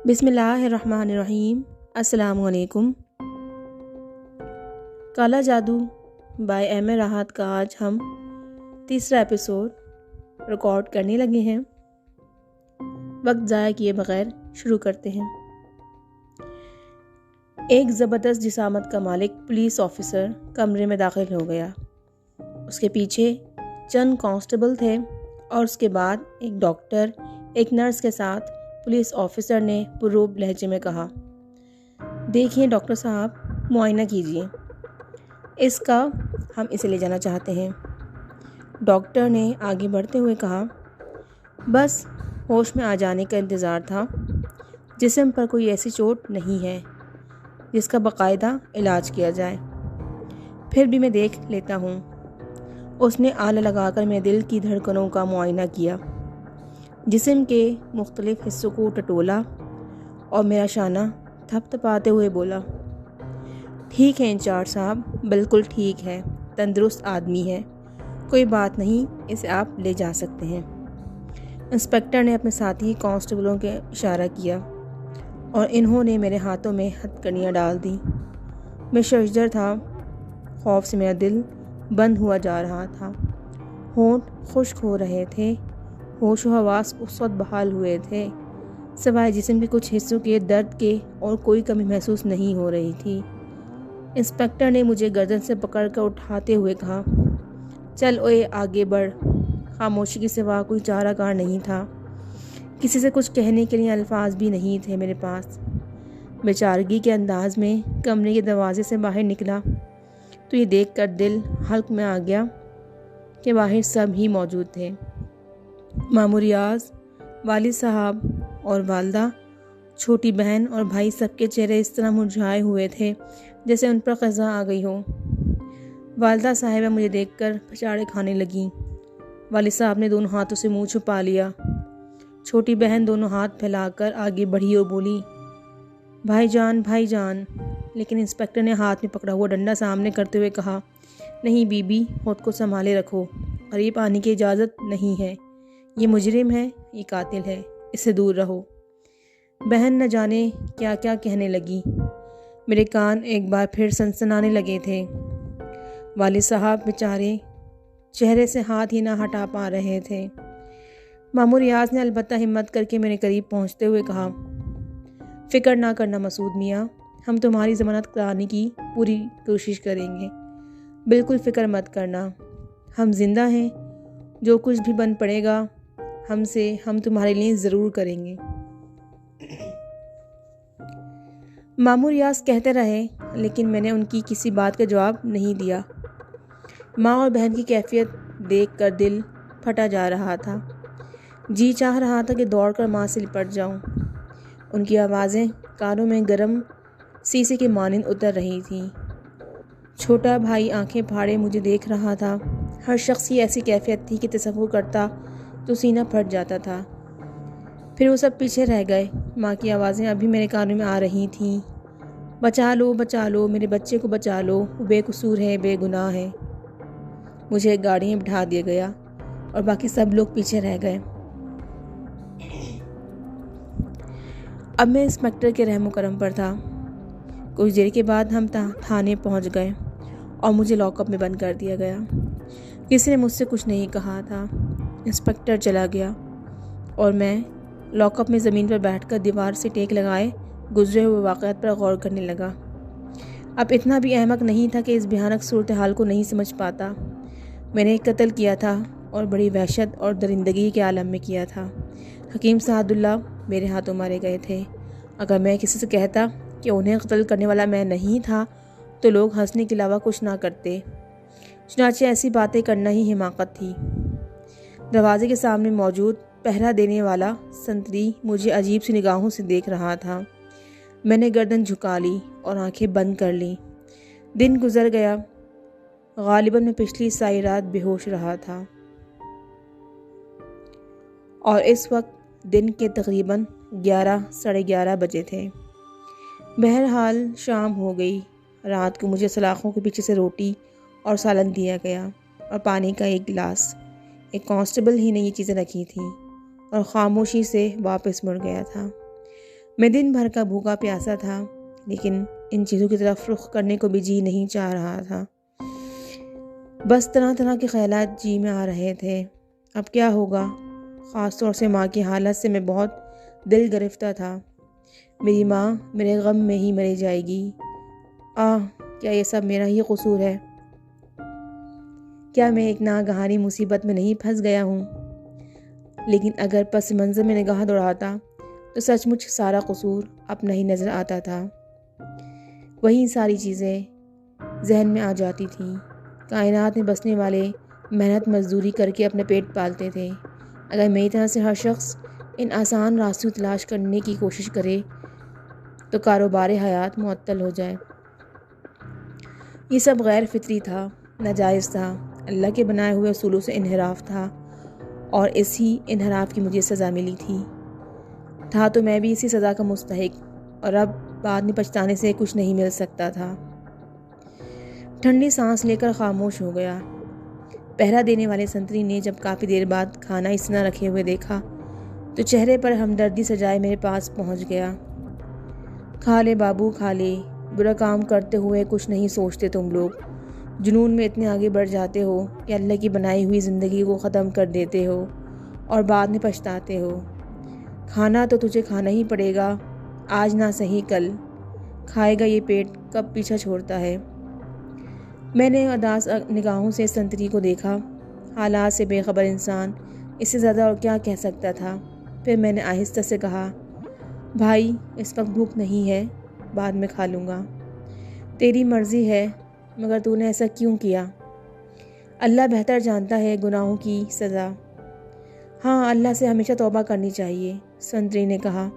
بسم اللہ الرحمن الرحیم۔ السلام علیکم۔ کالا جادو بائی ایم اے راحت کا آج ہم تیسرا ایپیسوڈ ریکارڈ کرنے لگے ہیں۔ وقت ضائع کیے بغیر شروع کرتے ہیں۔ ایک زبردست جسامت کا مالک پولیس آفیسر کمرے میں داخل ہو گیا۔ اس کے پیچھے چند کانسٹیبل تھے اور اس کے بعد ایک ڈاکٹر ایک نرس کے ساتھ پولیس آفیسر نے پرروب لہجے میں کہا، دیکھیے ڈاکٹر صاحب، معائنہ کیجیے، اس کا ہم اسے لے جانا چاہتے ہیں۔ ڈاکٹر نے آگے بڑھتے ہوئے کہا، بس ہوش میں آ جانے کا انتظار تھا، جسم پر کوئی ایسی چوٹ نہیں ہے جس کا باقاعدہ علاج کیا جائے، پھر بھی میں دیکھ لیتا ہوں۔ اس نے آلہ لگا کر میرے دل کی دھڑکنوں کا معائنہ کیا، جسم کے مختلف حصوں کو ٹٹولا اور میرا شانہ تھپ تھپاتے ہوئے بولا، ٹھیک ہے انچارج صاحب، بالکل ٹھیک ہے، تندرست آدمی ہے، کوئی بات نہیں، اسے آپ لے جا سکتے ہیں۔ انسپکٹر نے اپنے ساتھی کانسٹیبلوں کے اشارہ کیا اور انہوں نے میرے ہاتھوں میں ہتھ کنیاں ڈال دیں۔ میں ششدر تھا، خوف سے میرا دل بند ہوا جا رہا تھا، ہونٹ خشک ہو رہے تھے، ہوش و حواس اس وقت بحال ہوئے تھے، سوائے جسم کے کچھ حصوں کے درد کے اور کوئی کمی محسوس نہیں ہو رہی تھی۔ انسپکٹر نے مجھے گردن سے پکڑ کر اٹھاتے ہوئے کہا، چل اوئے آگے بڑھ۔ خاموشی کے سوا کوئی چارہ کار نہیں تھا، کسی سے کچھ کہنے کے لیے الفاظ بھی نہیں تھے میرے پاس۔ بیچارگی کے انداز میں کمرے کے دروازے سے باہر نکلا تو یہ دیکھ کر دل حلق میں آ گیا کہ باہر سب ہی موجود تھے۔ ماموں ریاض، والد صاحب اور والدہ، چھوٹی بہن اور بھائی، سب کے چہرے اس طرح مرجھائے ہوئے تھے جیسے ان پر قضا آ گئی ہو۔ والدہ صاحبہ مجھے دیکھ کر پچاڑے کھانے لگیں۔ والد صاحب نے دونوں ہاتھوں سے منہ چھپا لیا۔ چھوٹی بہن دونوں ہاتھ پھیلا کر آگے بڑھی اور بولی، بھائی جان، بھائی جان۔ لیکن انسپکٹر نے ہاتھ میں پکڑا ہوا ڈنڈا سامنے کرتے ہوئے کہا، نہیں بی بی، خود کو سنبھالے رکھو، قریب آنے کی اجازت نہیں ہے، یہ مجرم ہے، یہ قاتل ہے، اس سے دور رہو۔ بہن نہ جانے کیا کیا کہنے لگی، میرے کان ایک بار پھر سنسنانے لگے تھے۔ والد صاحب بیچارے چہرے سے ہاتھ ہی نہ ہٹا پا رہے تھے۔ ماموں ریاض نے البتہ ہمت کر کے میرے قریب پہنچتے ہوئے کہا، فکر نہ کرنا مسعود میاں، ہم تمہاری ضمانت کرانے کی پوری کوشش کریں گے، بالکل فکر مت کرنا، ہم زندہ ہیں، جو کچھ بھی بن پڑے گا ہم تمہارے لیے ضرور کریں گے۔ ماموں ریاض کہتے رہے، لیکن میں نے ان کی کسی بات کا جواب نہیں دیا۔ ماں اور بہن کی کیفیت دیکھ کر دل پھٹا جا رہا تھا، جی چاہ رہا تھا کہ دوڑ کر ماں سے لپٹ جاؤں۔ ان کی آوازیں کانوں میں گرم سیسے کے مانند اتر رہی تھیں۔ چھوٹا بھائی آنکھیں پھاڑے مجھے دیکھ رہا تھا۔ ہر شخص کی ایسی کیفیت تھی کہ تصور کرتا تو سینہ پھٹ جاتا تھا۔ پھر وہ سب پیچھے رہ گئے۔ ماں کی آوازیں ابھی میرے کانوں میں آ رہی تھیں، بچا لو، میرے بچے کو بچا لو، وہ بے قصور ہے، بے گناہ ہے۔ مجھے ایک گاڑی میں بٹھا دیا گیا اور باقی سب لوگ پیچھے رہ گئے۔ اب میں انسپکٹر کے رحم و کرم پر تھا۔ کچھ دیر کے بعد ہم تھانے پہنچ گئے اور مجھے لاک اپ میں بند کر دیا گیا۔ کسی نے مجھ سے کچھ نہیں کہا تھا۔ انسپکٹر چلا گیا اور میں لاک اپ میں زمین پر بیٹھ کر دیوار سے ٹیک لگائے گزرے ہوئے واقعات پر غور کرنے لگا۔ اب اتنا بھی احمق نہیں تھا کہ اس بھیانک صورتحال کو نہیں سمجھ پاتا۔ میں نے ایک قتل کیا تھا اور بڑی وحشت اور درندگی کے عالم میں کیا تھا۔ حکیم سعد اللہ میرے ہاتھوں مارے گئے تھے۔ اگر میں کسی سے کہتا کہ انہیں قتل کرنے والا میں نہیں تھا تو لوگ ہنسنے کے علاوہ کچھ نہ کرتے، چنانچہ ایسی باتیں کرنا ہی حماقت تھی۔ دروازے کے سامنے موجود پہرا دینے والا سنتری مجھے عجیب سی نگاہوں سے دیکھ رہا تھا۔ میں نے گردن جھکا لی اور آنکھیں بند کر لیں۔ دن گزر گیا۔ غالباً میں پچھلی ساری رات بے ہوش رہا تھا اور اس وقت دن کے تقریباً 11 ساڑھے 11 بجے تھے۔ بہرحال شام ہو گئی۔ رات کو مجھے سلاخوں کے پیچھے سے روٹی اور سالن دیا گیا اور پانی کا ایک گلاس۔ ایک کانسٹیبل ہی نے یہ چیزیں رکھی تھیں اور خاموشی سے واپس مڑ گیا تھا۔ میں دن بھر کا بھوکا پیاسا تھا، لیکن ان چیزوں کی طرف رخ کرنے کو بھی جی نہیں چاہ رہا تھا۔ بس طرح طرح کے خیالات جی میں آ رہے تھے۔ اب کیا ہوگا؟ خاص طور سے ماں کی حالت سے میں بہت دل گرفتہ تھا۔ میری ماں میرے غم میں ہی مر جائے گی۔ کیا یہ سب میرا ہی قصور ہے؟ کیا میں ایک ناگہانی مصیبت میں نہیں پھنس گیا ہوں؟ لیکن اگر پس منظر میں نگاہ دوڑاتا تو سچ مچ سارا قصور اپنا ہی نظر آتا تھا۔ وہی ساری چیزیں ذہن میں آ جاتی تھیں۔ کائنات میں بسنے والے محنت مزدوری کر کے اپنے پیٹ پالتے تھے۔ اگر میری طرح سے ہر شخص ان آسان راستوں تلاش کرنے کی کوشش کرے تو کاروبار حیات معطل ہو جائے۔ یہ سب غیر فطری تھا، ناجائز تھا، اللہ کے بنائے ہوئے اصولوں سے انحراف تھا، اور اسی انحراف کی مجھے سزا ملی تھی۔ تھا تو میں بھی اسی سزا کا مستحق، اور اب بعد میں پچھتانے سے کچھ نہیں مل سکتا تھا۔ ٹھنڈی سانس لے کر خاموش ہو گیا۔ پہرا دینے والے سنتری نے جب کافی دیر بعد کھانا اس طرح رکھے ہوئے دیکھا تو چہرے پر ہمدردی سجائے میرے پاس پہنچ گیا۔ کھا لے بابو، کھا لے، برا کام کرتے ہوئے کچھ نہیں سوچتے تم لوگ، جنون میں اتنے آگے بڑھ جاتے ہو کہ اللہ کی بنائی ہوئی زندگی کو ختم کر دیتے ہو اور بعد میں پچھتاتے ہو۔ کھانا تو تجھے کھانا ہی پڑے گا، آج نہ سہی کل، کھائے گا یہ پیٹ کب پیچھا چھوڑتا ہے۔ میں نے اداس نگاہوں سے سنتری کو دیکھا۔ حالات سے بے خبر انسان اس سے زیادہ اور کیا کہہ سکتا تھا؟ پھر میں نے آہستہ سے کہا، بھائی اس وقت بھوک نہیں ہے، بعد میں کھا لوں گا۔ تیری مرضی ہے، مگر تو نے ایسا کیوں کیا؟ اللہ بہتر جانتا ہے گناہوں کی سزا۔ ہاں، اللہ سے ہمیشہ توبہ کرنی چاہیے، سنتری نے کہا۔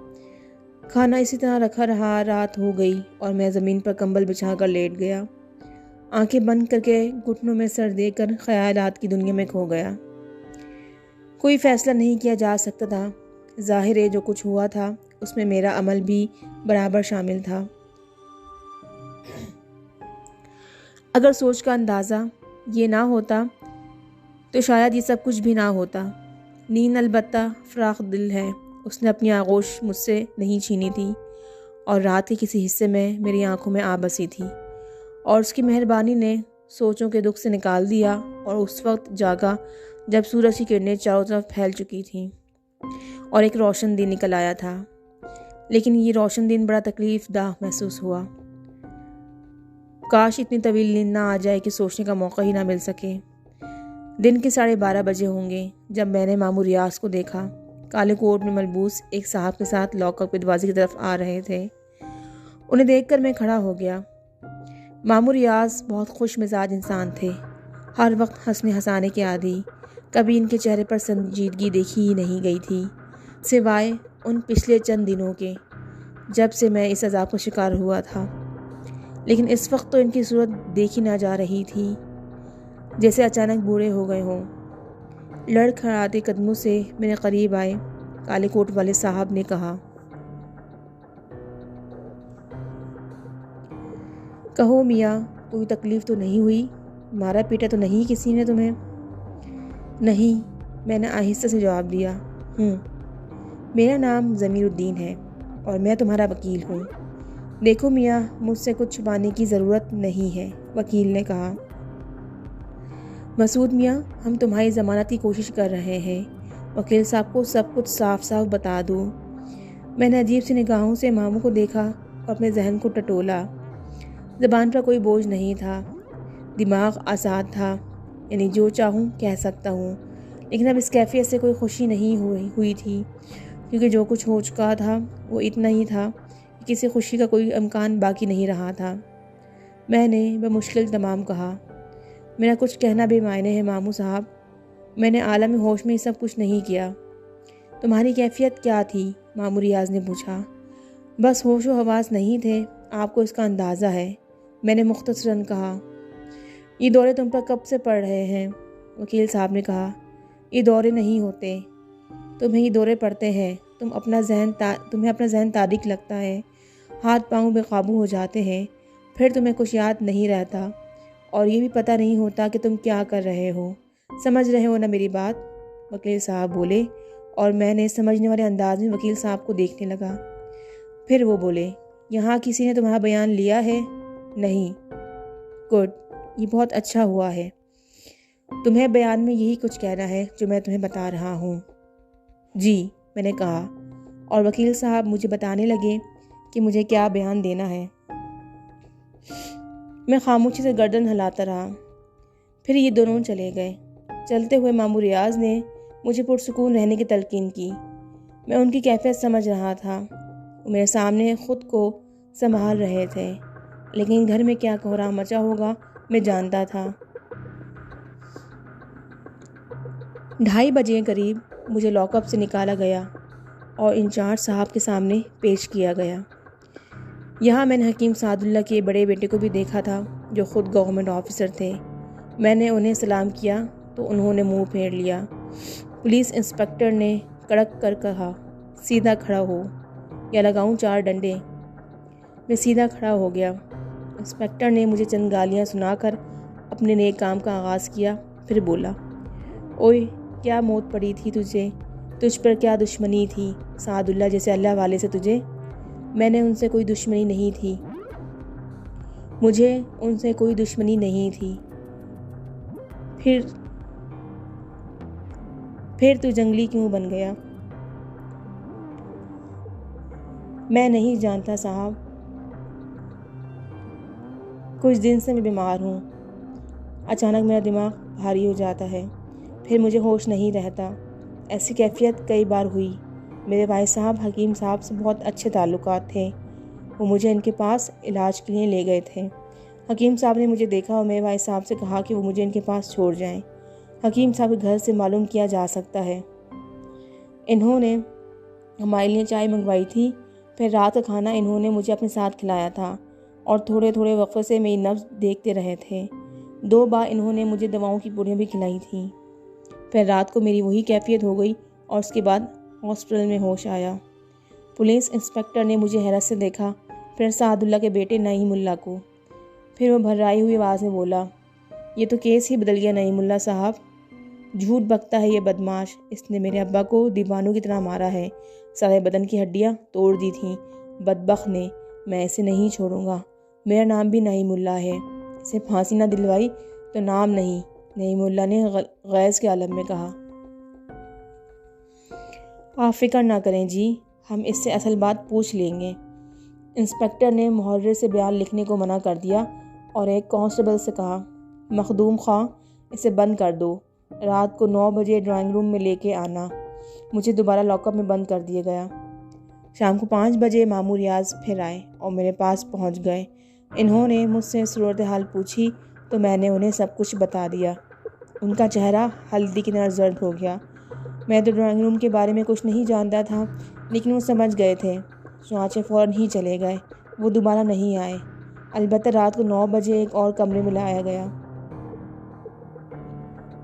کھانا اسی طرح رکھا رہا، رات ہو گئی اور میں زمین پر کمبل بچھا کر لیٹ گیا۔ آنکھیں بند کر کے گھٹنوں میں سر دے کر خیالات کی دنیا میں کھو گیا۔ کوئی فیصلہ نہیں کیا جا سکتا تھا۔ ظاہر ہے جو کچھ ہوا تھا اس میں میرا عمل بھی برابر شامل تھا۔ اگر سوچ کا اندازہ یہ نہ ہوتا تو شاید یہ سب کچھ بھی نہ ہوتا۔ نیند البتہ فراخ دل ہے، اس نے اپنی آغوش مجھ سے نہیں چھینی تھی، اور رات کے کسی حصے میں میری آنکھوں میں آ بسی تھی، اور اس کی مہربانی نے سوچوں کے دکھ سے نکال دیا، اور اس وقت جاگا جب سورج کی کرنیں چاروں طرف پھیل چکی تھیں اور ایک روشن دن نکل آیا تھا۔ لیکن یہ روشن دن بڑا تکلیف دہ محسوس ہوا۔ کاش اتنی طویل نیند نہ آ جائے کہ سوچنے کا موقع ہی نہ مل سکے۔ دن کے 12:30 بجے ہوں گے جب میں نے ماموں ریاض کو دیکھا۔ کالے کوٹ میں ملبوس ایک صاحب کے ساتھ لاک اپ کے دروازے کی طرف آ رہے تھے۔ انہیں دیکھ کر میں کھڑا ہو گیا۔ ماموں ریاض بہت خوش مزاج انسان تھے، ہر وقت ہنسنے ہنسانے کے عادی۔ کبھی ان کے چہرے پر سنجیدگی دیکھی ہی نہیں گئی تھی، سوائے ان پچھلے چند دنوں کے جب سے میں اس عذاب کا شکار ہوا تھا۔ لیکن اس وقت تو ان کی صورت دیکھی نہ جا رہی تھی، جیسے اچانک بوڑھے ہو گئے ہوں۔ لڑکھڑاتے قدموں سے میرے قریب آئے۔ کالے کوٹ والے صاحب نے کہا، کہو میاں، کوئی تکلیف تو نہیں ہوئی؟ مارا پیٹا تو نہیں کسی نے تمہیں؟ نہیں، میں نے آہستہ سے جواب دیا۔ میرا نام ضمیر الدین ہے اور میں تمہارا وکیل ہوں۔ دیکھو میاں، مجھ سے کچھ چھپانے کی ضرورت نہیں ہے، وکیل نے کہا۔ مسعود میاں، ہم تمہاری ضمانت کی کوشش کر رہے ہیں، وکیل صاحب کو سب کچھ صاف صاف بتا دو۔ میں نے عجیب سی نگاہوں سے ماموں کو دیکھا اور اپنے ذہن کو ٹٹولا۔ زبان پر کوئی بوجھ نہیں تھا، دماغ آزاد تھا، یعنی جو چاہوں کہہ سکتا ہوں۔ لیکن اب اس کیفیت سے کوئی خوشی نہیں ہوئی تھی، کیونکہ جو کچھ ہو چکا تھا وہ اتنا ہی تھا کہ کسی خوشی کا کوئی امکان باقی نہیں رہا تھا۔ میں نے بمشکل تمام کہا، میرا کچھ کہنا بے معنی ہے ماموں صاحب، میں نے عالم ہوش میں یہ سب کچھ نہیں کیا۔ تمہاری کیفیت کیا تھی؟ ماموں ریاض نے پوچھا۔ بس ہوش و حواس نہیں تھے، آپ کو اس کا اندازہ ہے، میں نے مختصراً کہا۔ یہ دورے تم پر کب سے پڑ رہے ہیں؟ وکیل صاحب نے کہا۔ یہ دورے نہیں ہوتے، تمہیں یہ دورے پڑتے ہیں۔ تمہیں اپنا ذہن تاریک لگتا ہے، ہاتھ پاؤں بے قابو ہو جاتے ہیں، پھر تمہیں کچھ یاد نہیں رہتا، اور یہ بھی پتہ نہیں ہوتا کہ تم کیا کر رہے ہو۔ سمجھ رہے ہو نا میری بات؟ وکیل صاحب بولے، اور میں نے سمجھنے والے انداز میں وکیل صاحب کو دیکھنے لگا۔ پھر وہ بولے، یہاں کسی نے تمہارا بیان لیا ہے؟ نہیں۔ گڈ، یہ بہت اچھا ہوا ہے۔ تمہیں بیان میں یہی کچھ کہنا ہے جو میں تمہیں بتا رہا ہوں؟ جی، میں نے کہا، اور وکیل صاحب مجھے بتانے لگے کہ مجھے کیا بیان دینا ہے۔ میں خاموشی سے گردن ہلاتا رہا۔ پھر یہ دونوں چلے گئے۔ چلتے ہوئے ماموں ریاض نے مجھے پرسکون رہنے کی تلقین کی۔ میں ان کی کیفیت سمجھ رہا تھا۔ وہ میرے سامنے خود کو سنبھال رہے تھے، لیکن گھر میں کیا کوہرام مچا ہوگا میں جانتا تھا۔ 2:30 بجے قریب مجھے لاک اپ سے نکالا گیا اور انچارج صاحب کے سامنے پیش کیا گیا۔ یہاں میں نے حکیم سعد اللہ کے بڑے بیٹے کو بھی دیکھا تھا جو خود گورنمنٹ آفیسر تھے۔ میں نے انہیں سلام کیا تو انہوں نے منہ پھیر لیا۔ پولیس انسپکٹر نے کڑک کر کہا، سیدھا کھڑا ہو یا لگاؤں 4 ڈنڈے۔ میں سیدھا کھڑا ہو گیا۔ انسپکٹر نے مجھے چند گالیاں سنا کر اپنے نیک کام کا آغاز کیا، پھر بولا، اوئے کیا موت پڑی تھی تجھ پر کیا دشمنی تھی سعد اللہ جیسے اللہ والے سے تجھے؟ میں نے ان سے کوئی دشمنی نہیں تھی، مجھے ان سے کوئی دشمنی نہیں تھی۔ پھر تو جنگلی کیوں بن گیا؟ میں نہیں جانتا صاحب، کچھ دن سے میں بیمار ہوں۔ اچانک میرا دماغ بھاری ہو جاتا ہے، پھر مجھے ہوش نہیں رہتا۔ ایسی کیفیت کئی بار ہوئی۔ میرے بھائی صاحب حکیم صاحب سے بہت اچھے تعلقات تھے۔ وہ مجھے ان کے پاس علاج کے لیے لے گئے تھے۔ حکیم صاحب نے مجھے دیکھا اور میرے بھائی صاحب سے کہا کہ وہ مجھے ان کے پاس چھوڑ جائیں۔ حکیم صاحب کے گھر سے معلوم کیا جا سکتا ہے۔ انہوں نے ہمارے لیے چائے منگوائی تھی، پھر رات کا کھانا انہوں نے مجھے اپنے ساتھ کھلایا تھا اور تھوڑے تھوڑے وقفے سے میری نبض دیکھتے رہے تھے۔ 2 بار انہوں نے مجھے دواؤں کی پوڑیاں بھی کھلائی تھیں۔ پھر رات کو میری وہی کیفیت ہو گئی اور اس کے بعد ہاسپٹل میں ہوش آیا۔ پولیس انسپکٹر نے مجھے حیرت سے دیکھا، پھر سعد اللہ کے بیٹے نعیم اللہ کو۔ پھر وہ بھررائی ہوئی آواز میں بولا، یہ تو کیس ہی بدل گیا نعیم اللہ صاحب۔ جھوٹ بکتا ہے یہ بدماش، اس نے میرے ابا کو دیوانوں کی طرح مارا ہے، سارے بدن کی ہڈیاں توڑ دی تھیں۔ بدبخت نے، میں اسے نہیں چھوڑوں گا۔ میرا نام بھی نعیم اللہ ہے، اسے پھانسی نہ دلوائی تو نام نہیں، نعیم اللہ نے غیظ کے عالم میں کہا۔ آپ فکر نہ کریں جی، ہم اس سے اصل بات پوچھ لیں گے۔ انسپکٹر نے محرر سے بیان لکھنے کو منع کر دیا اور ایک کانسٹیبل سے کہا، مخدوم خان اسے بند کر دو، رات کو 9 بجے ڈرائنگ روم میں لے کے آنا۔ مجھے دوبارہ لاک اپ میں بند کر دیا گیا۔ شام کو 5 بجے ماموں ریاض پھر آئے اور میرے پاس پہنچ گئے۔ انہوں نے مجھ سے صورتحال پوچھی تو میں نے انہیں سب کچھ بتا دیا۔ ان کا چہرہ ہلدی کی طرح زرد ہو گیا۔ میں تو ڈرائنگ روم کے بارے میں کچھ نہیں جانتا تھا، لیکن وہ سمجھ گئے تھے، چنانچہ فوراً ہی چلے گئے۔ وہ دوبارہ نہیں آئے، البتہ رات کو 9 بجے ایک اور کمرے میں لایا گیا۔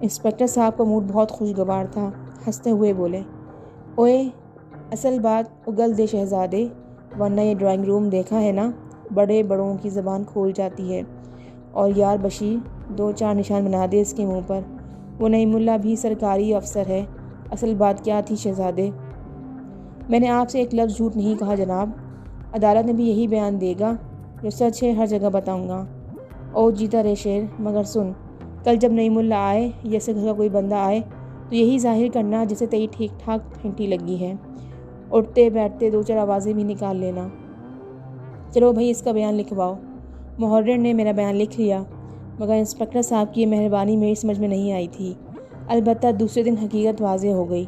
انسپکٹر صاحب کا موڈ بہت خوشگوار تھا، ہنستے ہوئے بولے، اوئے اصل بات اگل دے شہزادے، ورنہ یہ ڈرائنگ روم دیکھا ہے نا، بڑے بڑوں کی زبان کھول جاتی ہے، اور یار بشیر 2-4 نشان بنا دے اس کے منہ پر۔ وہ نعیم اللہ بھی سرکاری افسر ہے۔ اصل بات کیا تھی شہزادے؟ میں نے آپ سے ایک لفظ جھوٹ نہیں کہا جناب، عدالت میں بھی یہی بیان دے گا، جو سچ ہے ہر جگہ بتاؤں گا۔ او جیتا رے شیر، مگر سن، کل جب نعیم اللہ آئے، جیسے گھر کا کوئی بندہ آئے تو یہی ظاہر کرنا جیسے تئی ٹھیک ٹھاک پھینٹی لگی ہے، اٹھتے بیٹھتے 2-4 آوازیں بھی نکال لینا۔ چلو بھائی اس کا بیان لکھواؤ۔ محرر نے میرا بیان لکھ لیا، مگر انسپکٹر صاحب کی یہ مہربانی میری سمجھ میں نہیں آئی تھی۔ البتہ دوسرے دن حقیقت واضح ہو گئی۔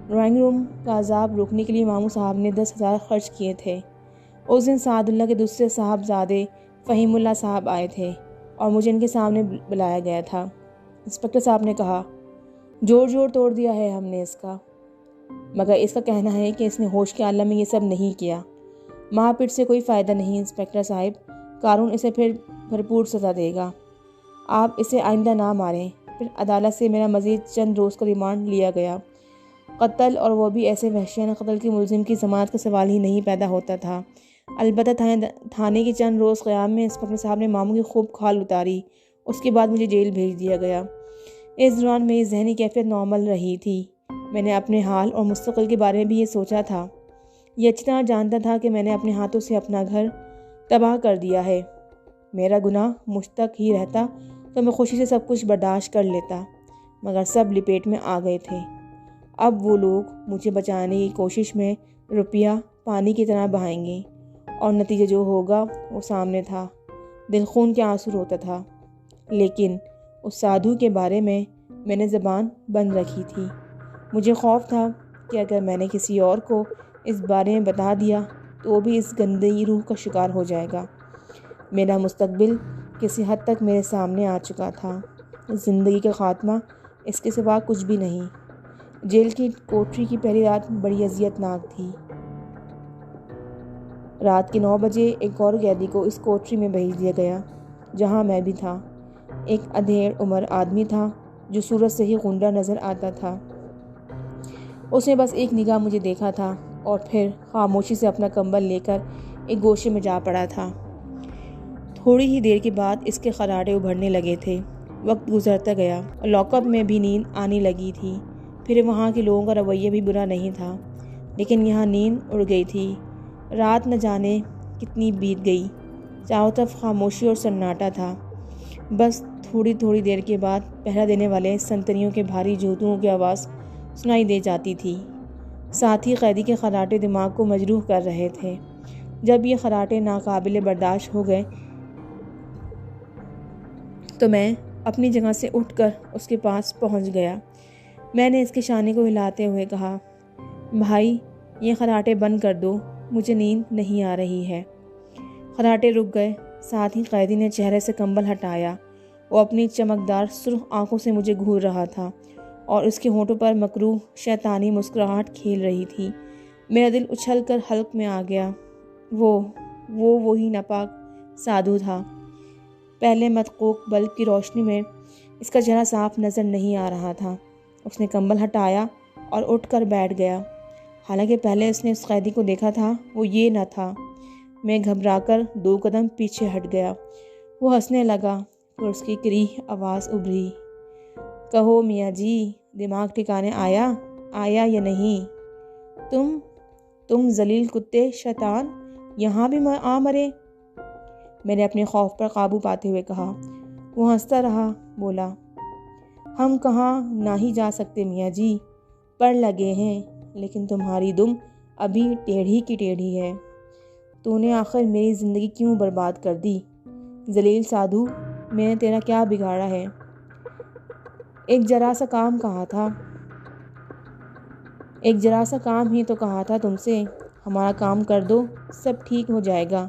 ڈرائنگ روم کا عذاب روکنے کے لیے ماموں صاحب نے 10,000 خرچ کیے تھے۔ اس دن سعد اللہ کے دوسرے صاحبزادے فہیم اللہ صاحب آئے تھے اور مجھے ان کے سامنے بلایا گیا تھا۔ انسپکٹر صاحب نے کہا، جوڑ توڑ دیا ہے ہم نے اس کا، مگر اس کا کہنا ہے کہ اس نے ہوش کے عالم میں یہ سب نہیں کیا۔ مار پیٹ سے کوئی فائدہ نہیں انسپکٹر صاحب، قانون اسے پھر بھرپور سزا دے گا۔ آپ اسے آئندہ نہ ماریں۔ پھر عدالت سے میرا مزید چند روز کا ریمانڈ لیا گیا۔ قتل، اور وہ بھی ایسے وحشیانہ قتل کے ملزم کی ضمانت کا سوال ہی نہیں پیدا ہوتا تھا۔ البتہ تھانے کے چند روز قیام میں انسپکٹر صاحب نے ماموں کی خوب کھال اتاری۔ اس کے بعد مجھے جیل بھیج دیا گیا۔ اس دوران میری ذہنی کیفیت نارمل رہی تھی۔ میں نے اپنے حال اور مستقبل کے بارے میں بھی یہ سوچا تھا۔ یہ اچھی طرح جانتا تھا کہ میں نے اپنے ہاتھوں سے اپنا گھر تباہ کر دیا ہے۔ میرا گناہ مجھ تک ہی رہتا تو میں خوشی سے سب کچھ برداشت کر لیتا، مگر سب لپیٹ میں آ گئے تھے۔ اب وہ لوگ مجھے بچانے کی کوشش میں روپیہ پانی کی طرح بہائیں گے، اور نتیجہ جو ہوگا وہ سامنے تھا۔ دل خون کے آنسو روتا تھا، لیکن اس سادھو کے بارے میں نے زبان بند رکھی تھی۔ مجھے خوف تھا کہ اگر میں نے کسی اور کو اس بارے میں بتا دیا تو وہ بھی اس گندی روح کا شکار ہو جائے گا۔ میرا مستقبل کسی حد تک میرے سامنے آ چکا تھا۔ زندگی کا خاتمہ اس کے سوا کچھ بھی نہیں۔ جیل کی کوٹری کی پہلی رات بڑی اذیت ناک تھی۔ رات کے 9 بجے ایک اور قیدی کو اس کوٹری میں بھیج دیا گیا جہاں میں بھی تھا۔ ایک ادھیڑ عمر آدمی تھا جو صورت سے ہی غنڈہ نظر آتا تھا۔ اس نے بس ایک نگاہ مجھے دیکھا تھا اور پھر خاموشی سے اپنا کمبل لے کر ایک گوشے میں جا پڑا تھا۔ تھوڑی ہی دیر کے بعد اس کے خراٹے ابھرنے لگے تھے۔ وقت گزرتا گیا اور لاک اپ میں بھی نیند آنے لگی تھی۔ پھر وہاں کے لوگوں کا رویہ بھی برا نہیں تھا، لیکن یہاں نیند اڑ گئی تھی۔ رات نہ جانے کتنی بیت گئی۔ چاروں طرف خاموشی اور سناٹا تھا۔ بس تھوڑی دیر کے بعد پہرا دینے والے سنتریوں کے بھاری جوتوں کی آواز سنائی دے جاتی تھی۔ ساتھ ہی قیدی کے خراٹے دماغ کو مجروح کر رہے تھے۔ جب یہ خراٹے ناقابل برداشت ہو گئے تو میں اپنی جگہ سے اٹھ کر اس کے پاس پہنچ گیا۔ میں نے اس کے شانے کو ہلاتے ہوئے کہا، بھائی یہ خراٹے بند کر دو، مجھے نیند نہیں آ رہی ہے۔ خراٹے رک گئے۔ ساتھ ہی قیدی نے چہرے سے کمبل ہٹایا۔ وہ اپنی چمکدار سرخ آنکھوں سے مجھے گھور رہا تھا اور اس کے ہونٹوں پر مکروہ شیطانی مسکراہٹ کھیل رہی تھی۔ میرا دل اچھل کر حلق میں آ گیا۔ وہی ناپاک سادھو تھا۔ پہلے مدقوق بلب کی روشنی میں اس کا چہرہ صاف نظر نہیں آ رہا تھا۔ اس نے کمبل ہٹایا اور اٹھ کر بیٹھ گیا۔ حالانکہ پہلے اس نے اس قیدی کو دیکھا تھا وہ یہ نہ تھا۔ میں گھبرا کر 2 قدم پیچھے ہٹ گیا۔ وہ ہنسنے لگا، پھر اس کی کریہ آواز ابھری، کہو میاں جی، دماغ ٹھکانے آیا یا نہیں؟ تم ذلیل کتے شیطان، یہاں بھی آ مرے؟ میں نے اپنے خوف پر قابو پاتے ہوئے کہا۔ وہ ہنستا رہا، بولا، ہم کہاں نہ ہی جا سکتے میاں جی، پر لگے ہیں، لیکن تمہاری دم ابھی ٹیڑھی کی ٹیڑھی ہے۔ تو نے آخر میری زندگی کیوں برباد کر دی؟ ذلیل سادھو، میں نے تیرا کیا بگاڑا ہے؟ ایک ذرا سا کام ہی تو کہا تھا تم سے، ہمارا کام کر دو، سب ٹھیک ہو جائے گا۔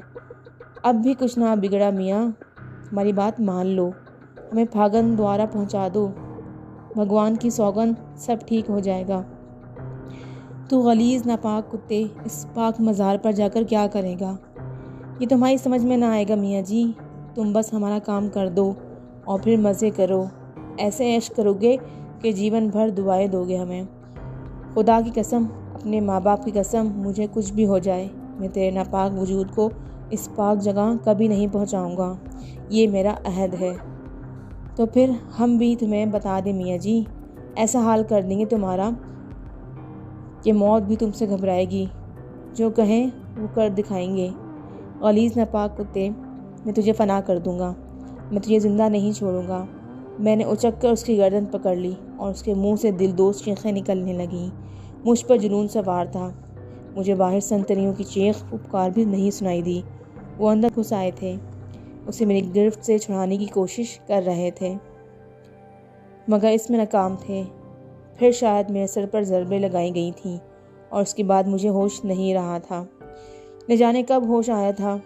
اب بھی کچھ نہ بگڑا میاں، ہماری بات مان لو، ہمیں پھاگن دوارا پہنچا دو، بھگوان کی سوگند سب ٹھیک ہو جائے گا۔ تو غلیظ ناپاک کتے اس پاک مزار پر جا کر کیا کرے گا؟ یہ تمہاری سمجھ میں نہ آئے گا میاں جی، تم بس ہمارا کام کر دو اور پھر مزے کرو، ایسے عیش کرو گے کہ جیون بھر دعائیں دو گے ہمیں۔ خدا کی قسم، اپنے ماں باپ کی قسم، مجھے کچھ بھی ہو جائے، میں تیرے ناپاک وجود کو اس پاک جگہ کبھی نہیں پہنچاؤں گا، یہ میرا عہد ہے۔ تو پھر ہم بھی تمہیں بتا دیں میاں جی، ایسا حال کر دیں گے تمہارا کہ موت بھی تم سے گھبرائے گی، جو کہیں وہ کر دکھائیں گے۔ غلیظ ناپاک کتے، میں تجھے فنا کر دوں گا، میں تجھے زندہ نہیں چھوڑوں گا۔ میں نے اچک کر اس کی گردن پکڑ لی اور اس کے منہ سے دلدوز چیخیں نکلنے لگیں۔ مجھ پر جنون سوار تھا۔ مجھے باہر سنتریوں کی چیخ پکار بھی نہیں سنائی دی۔ وہ اندر گھس آئے تھے، اسے میری گرفت سے چھڑانے کی کوشش کر رہے تھے، مگر اس میں ناکام تھے۔ پھر شاید میرے سر پر ضربیں لگائی گئی تھیں اور اس کے بعد مجھے ہوش نہیں رہا تھا۔ نہ جانے کب ہوش آیا تھا۔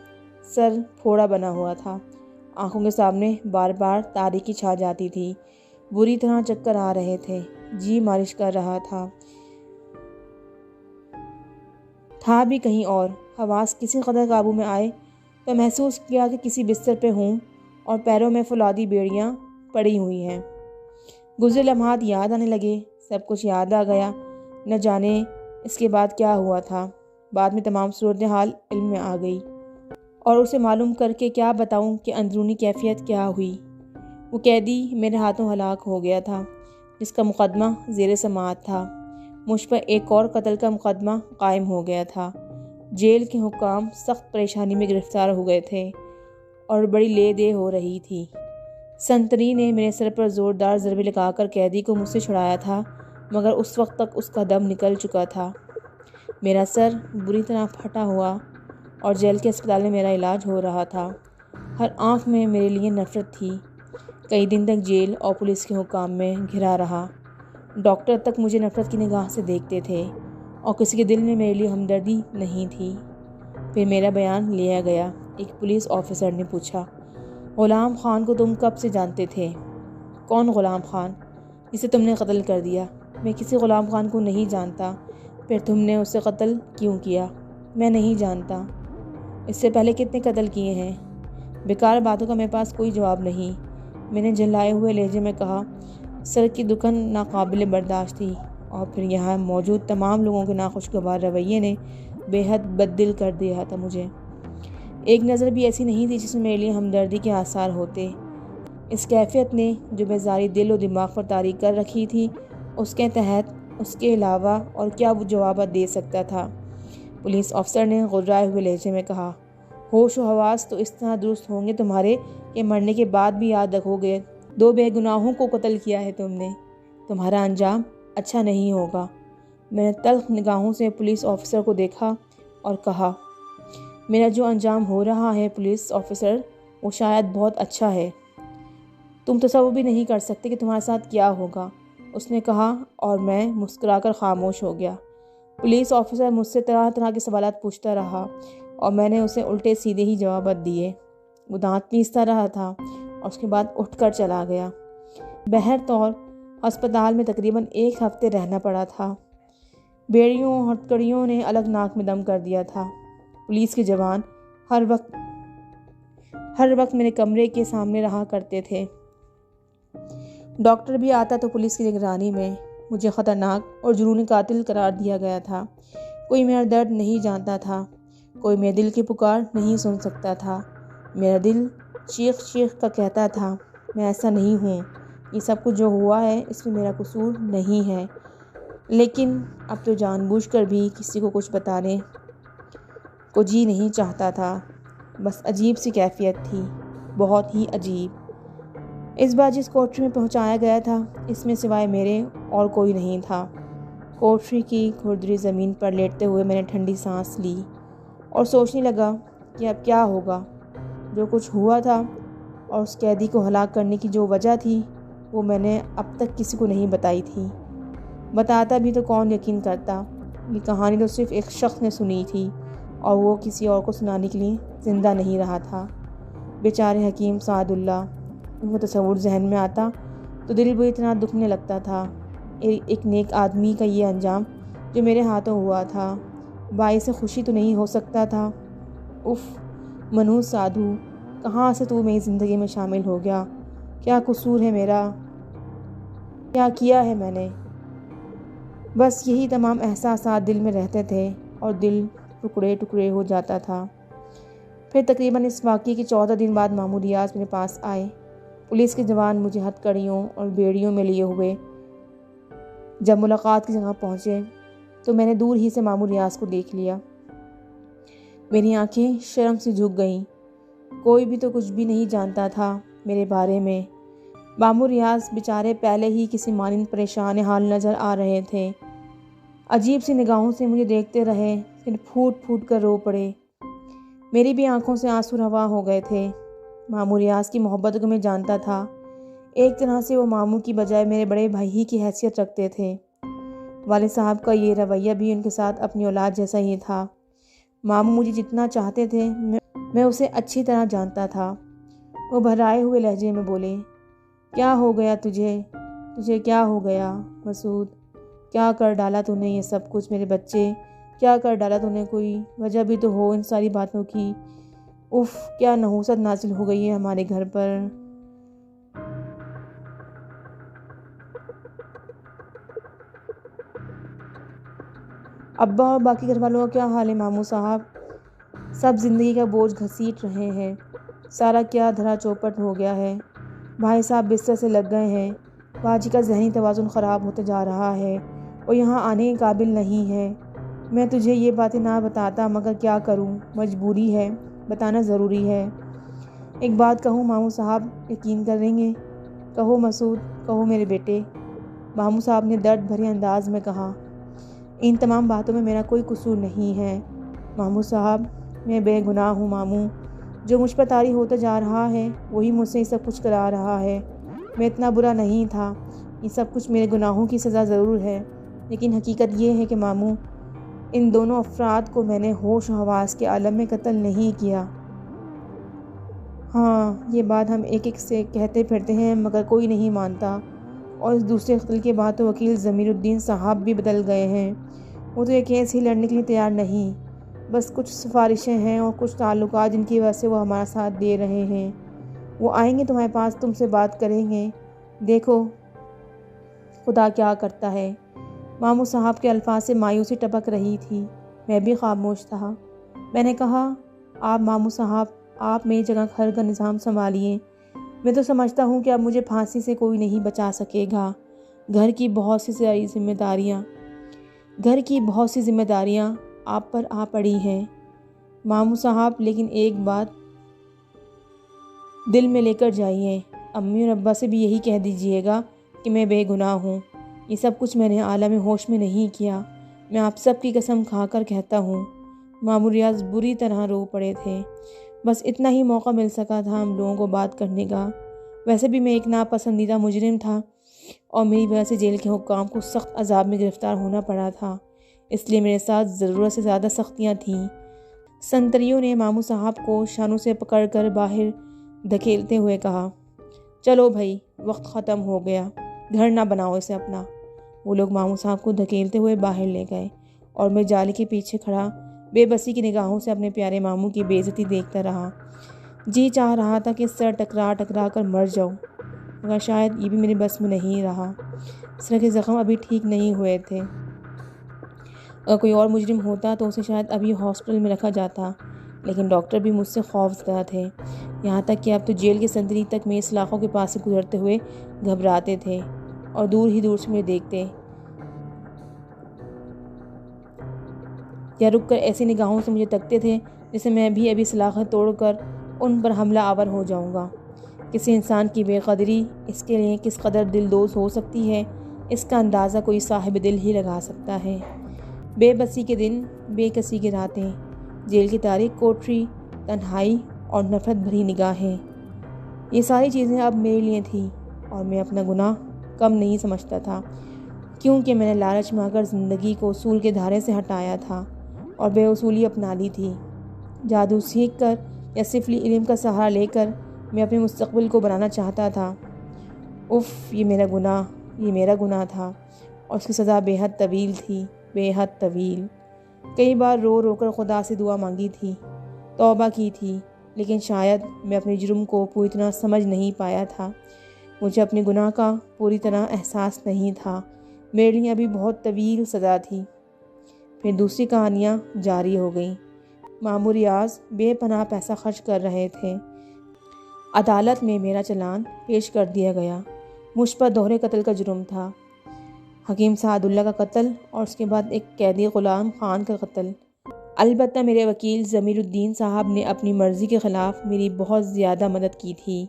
سر پھوڑا بنا ہوا تھا، آنکھوں کے سامنے بار بار تاریکی چھا جاتی تھی، بری طرح چکر آ رہے تھے، جی مالش کر رہا تھا بھی کہیں اور۔ حواس کسی قدر قابو میں آئے تو محسوس کیا کہ کسی بستر پہ ہوں اور پیروں میں فولادی بیڑیاں پڑی ہوئی ہیں۔ گزرے لمحات یاد آنے لگے، سب کچھ یاد آ گیا۔ نہ جانے اس کے بعد کیا ہوا تھا۔ بعد میں تمام صورتحال علم میں آ گئی اور اسے معلوم کر کے کیا بتاؤں کہ اندرونی کیفیت کیا ہوئی۔ وہ قیدی میرے ہاتھوں ہلاک ہو گیا تھا جس کا مقدمہ زیر سماعت تھا۔ مجھ پر ایک اور قتل کا مقدمہ قائم ہو گیا تھا۔ جیل کے حکام سخت پریشانی میں گرفتار ہو گئے تھے اور بڑی لے دے ہو رہی تھی۔ سنتری نے میرے سر پر زوردار ضربے لگا کر قیدی کو مجھ سے چھڑایا تھا، مگر اس وقت تک اس کا دم نکل چکا تھا۔ میرا سر بری طرح پھٹا ہوا اور جیل کے اسپتال میں میرا علاج ہو رہا تھا۔ ہر آنکھ میں میرے لیے نفرت تھی۔ کئی دن تک جیل اور پولیس کے حکام میں گھرا رہا۔ ڈاکٹر تک مجھے نفرت کی نگاہ سے دیکھتے تھے اور کسی کے دل میں میرے لیے ہمدردی نہیں تھی۔ پھر میرا بیان لیا گیا۔ ایک پولیس آفیسر نے پوچھا، غلام خان کو تم کب سے جانتے تھے؟ کون غلام خان؟ جسے تم نے قتل کر دیا۔ میں کسی غلام خان کو نہیں جانتا۔ پھر تم نے اسے قتل کیوں کیا؟ میں نہیں جانتا۔ اس سے پہلے کتنے قتل کیے ہیں؟ بیکار باتوں کا میرے پاس کوئی جواب نہیں۔ میں نے جھلائے ہوئے لہجے میں کہا، سر کی دکن ناقابل برداشت تھی، اور پھر یہاں موجود تمام لوگوں کے ناخوشگوار رویے نے بے حد بد دل کر دیا تھا مجھے۔ ایک نظر بھی ایسی نہیں تھی جس میں میرے لیے ہمدردی کے آثار ہوتے۔ اس کیفیت نے جو بیزاری دل و دماغ پر طاری کر رکھی تھی، اس کے تحت اس کے علاوہ اور کیا وہ جوابات دے سکتا تھا؟ پولیس افسر نے غرائے ہوئے لہجے میں کہا، ہوش و حواس تو اس طرح درست ہوں گے تمہارے کہ مرنے کے بعد بھی یاد رکھو گے 2 بے گناہوں کو قتل کیا ہے تم نے۔ تمہارا انجام اچھا نہیں ہوگا۔ میں نے تلخ نگاہوں سے پولیس آفیسر کو دیکھا اور کہا، میرا جو انجام ہو رہا ہے پولیس آفیسر، وہ شاید بہت اچھا ہے۔ تم تصور بھی نہیں کر سکتے کہ تمہارے ساتھ کیا ہوگا، اس نے کہا، اور میں مسکرا کر خاموش ہو گیا۔ پولیس آفیسر مجھ سے طرح طرح کے سوالات پوچھتا رہا اور میں نے اسے الٹے سیدھے ہی جوابات دیے۔ وہ دانت پیستا رہا تھا اور اس کے بعد اٹھ کر چلا گیا۔ بہر طور ہسپتال میں تقریباً 1 ہفتے رہنا پڑا تھا۔ بیڑیوں اور ہتکڑیوں نے الگ ناک میں دم کر دیا تھا۔ پولیس کے جوان ہر وقت میرے کمرے کے سامنے رہا کرتے تھے۔ ڈاکٹر بھی آتا تو پولیس کی نگرانی میں۔ مجھے خطرناک اور جنونی قاتل قرار دیا گیا تھا۔ کوئی میرا درد نہیں جانتا تھا، کوئی میرے دل کی پکار نہیں سن سکتا تھا۔ میرا دل چیخ چیخ کر کہتا تھا، میں ایسا نہیں ہوں، یہ سب کچھ جو ہوا ہے اس میں میرا قصور نہیں ہے۔ لیکن اب تو جان بوجھ کر بھی کسی کو کچھ بتانے کو جی نہیں چاہتا تھا۔ بس عجیب سی کیفیت تھی، بہت ہی عجیب۔ اس بار جس کوٹری میں پہنچایا گیا تھا، اس میں سوائے میرے اور کوئی نہیں تھا۔ کوٹری کی کھردری زمین پر لیٹتے ہوئے میں نے ٹھنڈی سانس لی اور سوچنے لگا کہ اب کیا ہوگا۔ جو کچھ ہوا تھا اور اس قیدی کو ہلاک کرنے کی جو وجہ تھی، وہ میں نے اب تک کسی کو نہیں بتائی تھی۔ بتاتا بھی تو کون یقین کرتا۔ یہ کہانی تو صرف ایک شخص نے سنی تھی اور وہ کسی اور کو سنانے کے لیے زندہ نہیں رہا تھا۔ بیچارے حکیم سعد اللہ، ان کا تصور ذہن میں آتا تو دل بری طرح دکھنے لگتا تھا۔ ایک نیک آدمی کا یہ انجام جو میرے ہاتھوں ہوا تھا، باعث خوشی تو نہیں ہو سکتا تھا؟ اف، منحوس سادھو، کہاں سے تو میری زندگی میں شامل ہو گیا؟ کیا قصور ہے میرا؟ کیا کیا ہے میں نے؟ بس یہی تمام احساسات دل میں رہتے تھے اور دل ٹکڑے ٹکڑے ہو جاتا تھا۔ پھر تقریباً اس واقعے کے 14 دن بعد ماموں ریاض میرے پاس آئے۔ پولیس کے جوان مجھے ہتکڑیوں اور بیڑیوں میں لیے ہوئے جب ملاقات کی جگہ پہنچے تو میں نے دور ہی سے ماموں ریاض کو دیکھ لیا۔ میری آنکھیں شرم سے جھک گئیں۔ کوئی بھی تو کچھ بھی نہیں جانتا تھا میرے بارے میں۔ ماموں ریاض بیچارے پہلے ہی کسی مانند پریشان حال نظر آ رہے تھے۔ عجیب سی نگاہوں سے مجھے دیکھتے رہے، پھر پھوٹ پھوٹ کر رو پڑے۔ میری بھی آنکھوں سے آنسو روا ہو گئے تھے۔ ماموں ریاض کی محبت کو میں جانتا تھا۔ ایک طرح سے وہ ماموں کی بجائے میرے بڑے بھائی ہی کی حیثیت رکھتے تھے۔ والد صاحب کا یہ رویہ بھی ان کے ساتھ اپنی اولاد جیسا ہی تھا۔ ماموں مجھے جتنا چاہتے تھے میں اسے اچھی طرح جانتا تھا۔ وہ بھرائے ہوئے لہجے میں بولے، کیا ہو گیا تجھے کیا ہو گیا مسعود؟ کیا کر ڈالا تو نے یہ سب کچھ میرے بچے؟ کیا کر ڈالا تو نے؟ کوئی وجہ بھی تو ہو ان ساری باتوں کی۔ اف، کیا نحوست نازل ہو گئی ہے ہمارے گھر پر۔ ابا اور باقی گھر والوں کا کیا حال ہے ماموں صاحب؟ سب زندگی کا بوجھ گھسیٹ رہے ہیں۔ سارا کیا دھرا چوپٹ ہو گیا ہے۔ بھائی صاحب بستر سے لگ گئے ہیں۔ باجی کا ذہنی توازن خراب ہوتے جا رہا ہے، وہ یہاں آنے کے قابل نہیں ہے۔ میں تجھے یہ باتیں نہ بتاتا مگر کیا کروں، مجبوری ہے، بتانا ضروری ہے۔ ایک بات کہوں ماموں صاحب، یقین کریں گے؟ کہو مسعود، کہو میرے بیٹے، ماموں صاحب نے درد بھرے انداز میں کہا۔ ان تمام باتوں میں میرا کوئی قصور نہیں ہے ماموں صاحب، میں بے گناہ ہوں ماموں۔ جو مجھ پر طاری ہوتا جا رہا ہے وہی مجھ سے یہ سب کچھ کرا رہا ہے۔ میں اتنا برا نہیں تھا، یہ سب کچھ میرے گناہوں کی سزا ضرور ہے، لیکن حقیقت یہ ہے کہ ماموں، ان دونوں افراد کو میں نے ہوش و حواس کے عالم میں قتل نہیں کیا۔ ہاں، یہ بات ہم ایک ایک سے کہتے پھرتے ہیں مگر کوئی نہیں مانتا، اور اس دوسرے قتل کے بعد تو وکیل ضمیر الدین صاحب بھی بدل گئے ہیں۔ وہ تو یہ کیس ہی لڑنے کے لیے تیار نہیں، بس کچھ سفارشیں ہیں اور کچھ تعلقات جن کی وجہ سے وہ ہمارا ساتھ دے رہے ہیں۔ وہ آئیں گے تمہارے پاس، تم سے بات کریں گے، دیکھو خدا کیا کرتا ہے۔ ماموں صاحب کے الفاظ سے مایوسی ٹپک رہی تھی۔ میں بھی خاموش تھا۔ میں نے کہا، آپ ماموں صاحب، آپ میری جگہ گھر کا نظام سنبھالیے۔ میں تو سمجھتا ہوں کہ اب مجھے پھانسی سے کوئی نہیں بچا سکے گا۔ گھر کی بہت سی ذمہ داریاں آپ پر آ پڑی ہیں ماموں صاحب، لیکن ایک بات دل میں لے کر جائیے، امی اور ابا سے بھی یہی کہہ دیجیے گا کہ میں بے گناہ ہوں۔ یہ سب کچھ میں نے عالم ہوش میں نہیں کیا، میں آپ سب کی قسم کھا کر کہتا ہوں۔ ماموں ریاض بری طرح رو پڑے تھے۔ بس اتنا ہی موقع مل سکا تھا ہم لوگوں کو بات کرنے کا۔ ویسے بھی میں ایک ناپسندیدہ مجرم تھا اور میری وجہ سے جیل کے حکام کو سخت عذاب میں گرفتار ہونا پڑا تھا، اس لیے میرے ساتھ ضرورت سے زیادہ سختیاں تھیں۔ سنتریوں نے ماموں صاحب کو شانوں سے پکڑ کر باہر دھکیلتے ہوئے کہا، چلو بھائی، وقت ختم ہو گیا، گھر نہ بناؤ اسے اپنا۔ وہ لوگ ماموں صاحب کو دھکیلتے ہوئے باہر لے گئے اور میں جالی کے پیچھے کھڑا بے بسی کی نگاہوں سے اپنے پیارے ماموں کی بے عزتی دیکھتا رہا۔ جی چاہ رہا تھا کہ سر ٹکرا کر مر جاؤں، مگر شاید یہ بھی میرے بس میں نہیں رہا۔ سر کے زخم ابھی ٹھیک نہیں ہوئے تھے۔ اگر کوئی اور مجرم ہوتا تو اسے شاید ابھی ہاسپٹل میں رکھا جاتا، لیکن ڈاکٹر بھی مجھ سے خوف زدہ تھے، یہاں تک کہ اب تو جیل کے سنتری تک میرے سلاخوں کے پاس سے گزرتے ہوئے گھبراتے تھے اور دور ہی دور سے مجھے دیکھتے یا رک کر ایسی نگاہوں سے مجھے تکتے تھے جیسے میں بھی ابھی سلاخیں توڑ کر ان پر حملہ آور ہو جاؤں گا۔ کسی انسان کی بے قدری اس کے لیے کس قدر دلدوز ہو سکتی ہے، اس کا اندازہ کوئی صاحب دل ہی لگا سکتا ہے۔ بے بسی کے دن، بے کسی کی راتیں، جیل کی تاریک کوٹری، تنہائی اور نفرت بھری نگاہیں، یہ ساری چیزیں اب میرے لیے تھیں اور میں اپنا گناہ کم نہیں سمجھتا تھا، کیونکہ میں نے لالچ میں آ کر زندگی کو اصول کے دھارے سے ہٹایا تھا اور بے اصولی اپنا لی تھی۔ جادو سیکھ کر یا سفلی علم کا سہارا لے کر میں اپنے مستقبل کو بنانا چاہتا تھا۔ یہ میرا گناہ تھا اور اس کی سزا بے حد طویل تھی، بے حد طویل۔ کئی بار رو رو کر خدا سے دعا مانگی تھی، توبہ کی تھی، لیکن شاید میں اپنے جرم کو پوری طرح سمجھ نہیں پایا تھا۔ مجھے اپنے گناہ کا پوری طرح احساس نہیں تھا، میرے لیے ابھی بہت طویل سزا تھی۔ پھر دوسری کہانیاں جاری ہو گئیں۔ ماموں ریاض بے پناہ پیسہ خرچ کر رہے تھے۔ عدالت میں میرا چلان پیش کر دیا گیا۔ مجھ پر دوہرے قتل کا جرم تھا، حکیم سعد اللہ کا قتل اور اس کے بعد ایک قیدی غلام خان کا قتل۔ البتہ میرے وکیل ضمیر الدین صاحب نے اپنی مرضی کے خلاف میری بہت زیادہ مدد کی تھی۔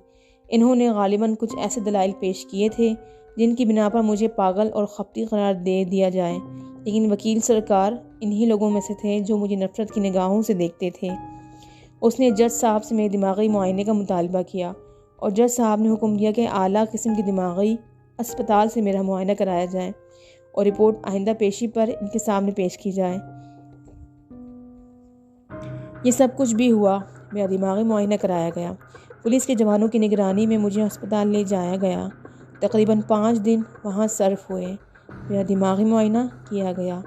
انہوں نے غالباً کچھ ایسے دلائل پیش کیے تھے جن کی بنا پر مجھے پاگل اور خپتی قرار دے دیا جائے، لیکن وکیل سرکار انہی لوگوں میں سے تھے جو مجھے نفرت کی نگاہوں سے دیکھتے تھے۔ اس نے جج صاحب سے میرے دماغی معائنے کا مطالبہ کیا اور جج صاحب نے حکم دیا کہ اعلیٰ قسم کی دماغی اسپتال سے میرا معائنہ کرایا جائے اور رپورٹ آئندہ پیشی پر ان کے سامنے پیش کی جائے۔ یہ سب کچھ بھی ہوا، میرا دماغی معائنہ کرایا گیا، پولیس کے جوانوں کی نگرانی میں مجھے ہسپتال لے جایا گیا، تقریباً 5 دن وہاں صرف ہوئے، میرا دماغی معائنہ کیا گیا،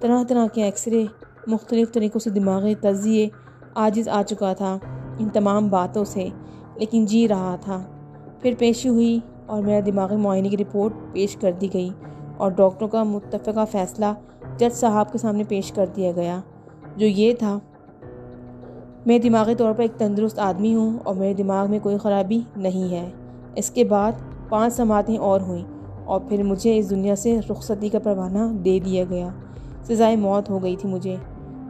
طرح طرح کے ایکس رے، مختلف طریقوں سے دماغی تجزیے، عاجز آ چکا تھا ان تمام باتوں سے، لیکن جی رہا تھا۔ پھر پیشی ہوئی اور میرا دماغی معائنے کی رپورٹ پیش کر دی گئی اور ڈاکٹروں کا متفقہ فیصلہ جج صاحب کے سامنے پیش کر دیا گیا، جو یہ تھا، میں دماغی طور پر ایک تندرست آدمی ہوں اور میرے دماغ میں کوئی خرابی نہیں ہے۔ اس کے بعد 5 سماعتیں اور ہوئیں اور پھر مجھے اس دنیا سے رخصتی کا پروانہ دے دیا گیا۔ سزائے موت ہو گئی تھی مجھے۔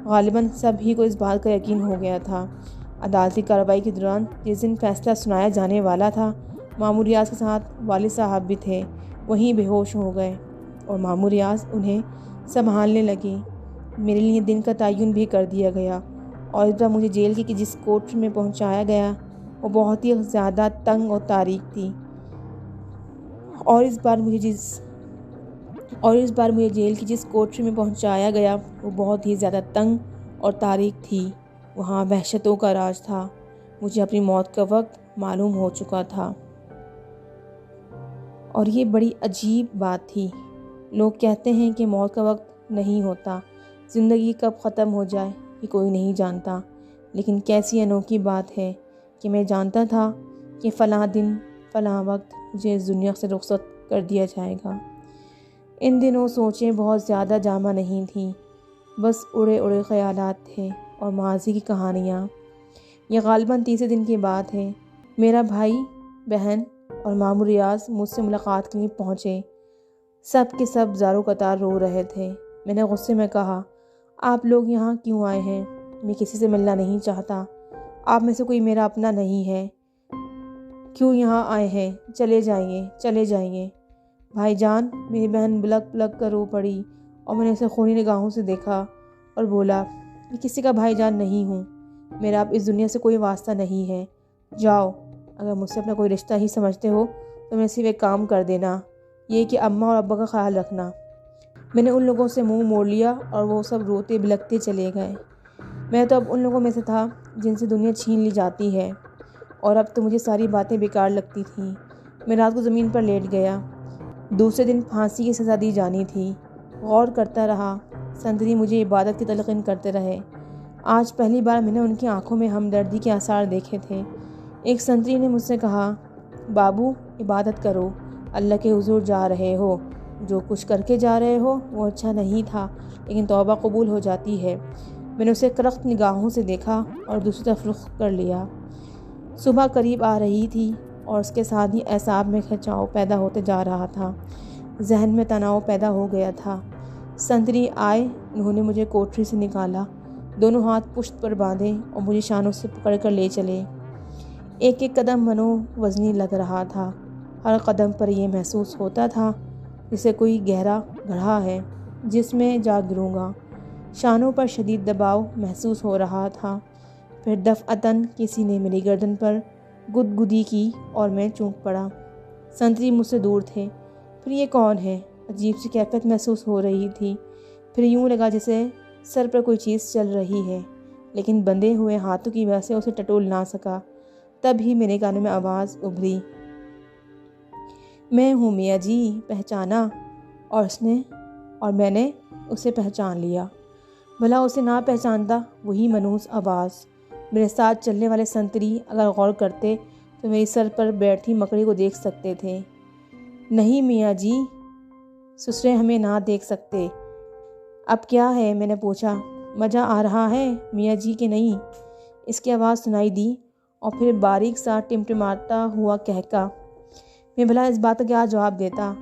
غالباً سب ہی کو اس بات کا یقین ہو گیا تھا۔ عدالتی کارروائی کے دوران جس دن فیصلہ سنایا جانے والا تھا، مامور ریاض کے ساتھ والد صاحب بھی تھے۔ وہیں بے ہوش ہو گئے اور مامور ریاض انہیں سنبھالنے لگے۔ میرے لیے دن کا تعین بھی کر دیا گیا اور اس بار مجھے جیل کی جس کوٹری میں پہنچایا گیا وہ بہت ہی زیادہ تنگ اور تاریک تھی۔ اور اس بار مجھے جیل کی جس کوٹری میں پہنچایا گیا وہ بہت ہی زیادہ تنگ اور تاریک تھی۔ وہاں وحشتوں کا راج تھا۔ مجھے اپنی موت کا وقت معلوم ہو چکا تھا۔ اور یہ بڑی عجیب بات تھی۔ لوگ کہتے ہیں کہ موت کا وقت نہیں ہوتا، زندگی کب ختم ہو جائے یہ کوئی نہیں جانتا، لیکن کیسی انوکھی بات ہے کہ میں جانتا تھا کہ فلاں دن فلاں وقت مجھے اس دنیا سے رخصت کر دیا جائے گا۔ ان دنوں سوچیں بہت زیادہ جامع نہیں تھیں، بس اڑے اڑے خیالات تھے اور ماضی کی کہانیاں۔ یہ غالباً تیسرے دن کی بات ہے۔ میرا بھائی، بہن اور مامور ریاض مجھ سے ملاقات کے لیے پہنچے۔ سب کے سب زاروں قطار رو رہے تھے۔ میں نے غصے میں کہا، آپ لوگ یہاں کیوں آئے ہیں؟ میں کسی سے ملنا نہیں چاہتا۔ آپ میں سے کوئی میرا اپنا نہیں ہے۔ کیوں یہاں آئے ہیں؟ چلے جائیے، چلے جائیے۔ بھائی جان، میری بہن بلک بلک کر رو پڑی اور میں نے اسے خونی نگاہوں سے دیکھا اور بولا، میں کسی کا بھائی جان نہیں ہوں، میرا اب اس دنیا سے کوئی واسطہ نہیں ہے۔ جاؤ، اگر مجھ سے اپنا کوئی رشتہ ہی سمجھتے ہو تو میں صرف ایک کام کر دینا، یہ کہ اماں اور ابا کا خیال رکھنا۔ میں نے ان لوگوں سے منہ موڑ لیا اور وہ سب روتے بلکتے چلے گئے۔ میں تو اب ان لوگوں میں سے تھا جن سے دنیا چھین لی جاتی ہے، اور اب تو مجھے ساری باتیں بیکار لگتی تھیں۔ میں رات کو زمین پر لیٹ گیا۔ دوسرے دن پھانسی کی سزا دی جانی تھی۔ غور کرتا رہا۔ سنتری مجھے عبادت کی تلقین کرتے رہے۔ آج پہلی بار میں نے ان کی آنکھوں میں ہمدردی کے آثار دیکھے تھے۔ ایک سنتری نے مجھ سے کہا، بابو، عبادت کرو، اللہ کے حضور جا رہے ہو، جو کچھ کر کے جا رہے ہو وہ اچھا نہیں تھا، لیکن توبہ قبول ہو جاتی ہے۔ میں نے اسے کرخت نگاہوں سے دیکھا اور دوسری طرف رخ کر لیا۔ صبح قریب آ رہی تھی اور اس کے ساتھ ہی اعصاب میں کھنچاؤ پیدا ہوتے جا رہا تھا۔ ذہن میں تناؤ پیدا ہو گیا تھا۔ سنتری آئے، انہوں نے مجھے کوٹری سے نکالا، دونوں ہاتھ پشت پر باندھے اور مجھے شانوں سے پکڑ کر لے چلے۔ ایک ایک قدم منو وزنی لگ رہا تھا۔ ہر قدم پر یہ محسوس ہوتا تھا جسے کوئی گہرا گڑھا ہے جس میں جا گروں گا۔ شانوں پر شدید دباؤ محسوس ہو رہا تھا۔ پھر دفعتاً کسی نے میری گردن پر گدگدی کی اور میں چونک پڑا۔ سنتری مجھ سے دور تھے۔ پھر یہ کون ہے؟ عجیب سی کیفیت محسوس ہو رہی تھی۔ پھر یوں لگا جیسے سر پر کوئی چیز چل رہی ہے، لیکن بندھے ہوئے ہاتھوں کی وجہ سے اسے ٹٹول نہ سکا۔ تب ہی میرے کانوں میں آواز ابھری، میں ہوں میاں جی، پہچانا؟ اور میں نے اسے پہچان لیا۔ بھلا اسے نہ پہچانتا؟ وہی منحوس آواز۔ میرے ساتھ چلنے والے سنتری اگر غور کرتے تو میری سر پر بیٹھی مکڑی کو دیکھ سکتے تھے۔ نہیں میاں جی، سسرے ہمیں نہ دیکھ سکتے۔ اب کیا ہے؟ میں نے پوچھا۔ مزہ آ رہا ہے میاں جی کہ نہیں؟ اس کی آواز سنائی دی اور پھر باریک سا ٹمٹماتا ہوا کہکا۔ میں بھلا اس بات کا کیا جواب دیتا؟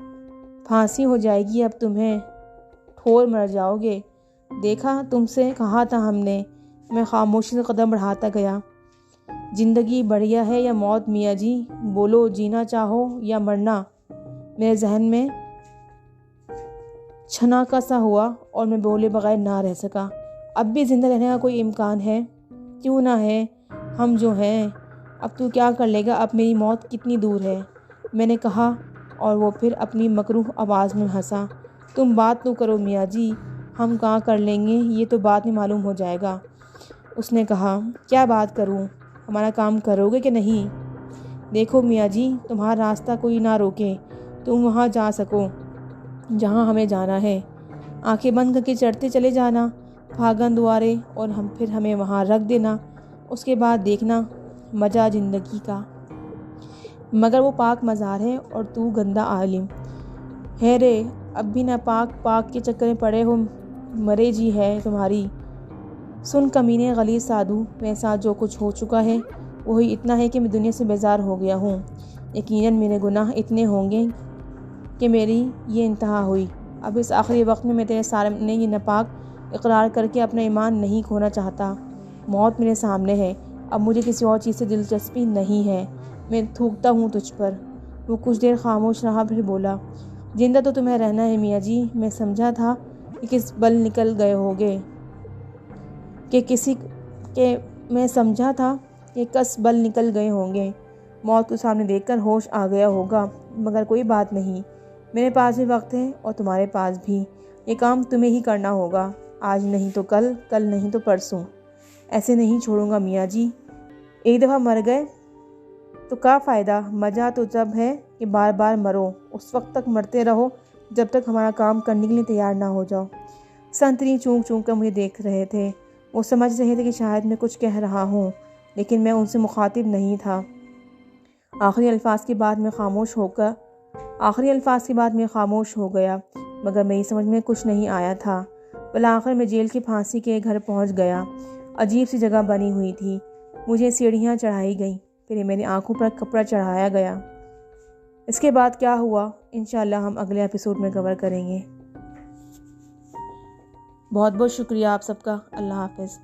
پھانسی ہو جائے گی اب تمہیں، ٹھور مر جاؤ گے۔ دیکھا، تم سے کہا تھا ہم نے۔ میں خاموشی سے قدم بڑھاتا گیا۔ زندگی بڑھیا ہے یا موت میاں جی؟ بولو، جینا چاہو یا مرنا؟ میرے ذہن میں چھناکا سا ہوا اور میں بولے بغیر نہ رہ سکا۔ اب بھی زندہ رہنے کا کوئی امکان ہے؟ کیوں نہ ہے، ہم جو ہیں۔ اب تو کیا کر لے گا؟ اب میری موت کتنی دور ہے؟ میں نے کہا، اور وہ پھر اپنی مکروہ آواز میں ہنسا۔ تم بات تو کرو میاں جی، ہم کہاں کر لیں گے، یہ تو بعد میں معلوم ہو جائے گا۔ اس نے کہا، کیا بات کروں؟ ہمارا کام کرو گے کہ نہیں؟ دیکھو میاں جی، تمہارا راستہ کوئی نہ روکے، تم وہاں جا سکو جہاں ہمیں جانا ہے۔ آنکھیں بند کر کے چڑھتے چلے جانا بھاگن دوارے، اور پھر ہمیں وہاں رکھ دینا۔ اس کے بعد دیکھنا مزہ زندگی کا۔ مگر وہ پاک مزار ہے اور تو گندا عالم ہے رے، اب بھی نہ پاک کے چکر میں پڑے ہو، مرے جی ہے تمہاری۔ سن کمینے غلیظ سادھو، میرے ساتھ جو کچھ ہو چکا ہے وہی اتنا ہے کہ میں دنیا سے بیزار ہو گیا ہوں۔ یقیناً میرے گناہ اتنے ہوں گے کہ میری یہ انتہا ہوئی۔ اب اس آخری وقت میں تیرے سامنے یہ ناپاک اقرار کر کے اپنا ایمان نہیں کھونا چاہتا۔ موت میرے سامنے ہے، اب مجھے کسی اور چیز سے دلچسپی نہیں ہے، میں تھوکتا ہوں تجھ پر۔ وہ کچھ دیر خاموش رہا، پھر بولا، زندہ تو تمہیں رہنا ہے میاں جی، میں سمجھا تھا کہ کس بل نکل گئے ہوگے میں سمجھا تھا کہ کس بل نکل گئے ہوں گے، موت کو سامنے دیکھ کر ہوش آ گیا ہوگا، مگر کوئی بات نہیں، میرے پاس بھی وقت ہے اور تمہارے پاس بھی، یہ کام تمہیں ہی کرنا ہوگا، آج نہیں تو کل، کل نہیں تو پرسوں۔ ایسے نہیں چھوڑوں گا میاں جی، ایک دفعہ مر گئے تو کیا فائدہ، مزہ تو جب ہے کہ بار بار مرو، اس وقت تک مرتے رہو جب تک ہمارا کام کرنے کے لیے تیار نہ ہو جاؤ۔ سنتری چونک چونک کر مجھے دیکھ رہے تھے، وہ سمجھ رہے تھے کہ شاید میں کچھ کہہ رہا ہوں، لیکن میں ان سے مخاطب نہیں تھا۔ آخری الفاظ کے بعد میں خاموش ہو گیا، مگر میری سمجھ میں کچھ نہیں آیا تھا۔ بالآخر میں جیل کی پھانسی کے گھر پہنچ گیا۔ عجیب سی جگہ بنی ہوئی تھی، مجھے سیڑھیاں چڑھائی گئیں، پھر میری آنکھوں پر کپڑا چڑھایا گیا۔ اس کے بعد کیا ہوا انشاءاللہ ہم اگلے ایپیسوڈ میں کور کریں گے۔ بہت بہت شکریہ آپ سب کا۔ اللہ حافظ۔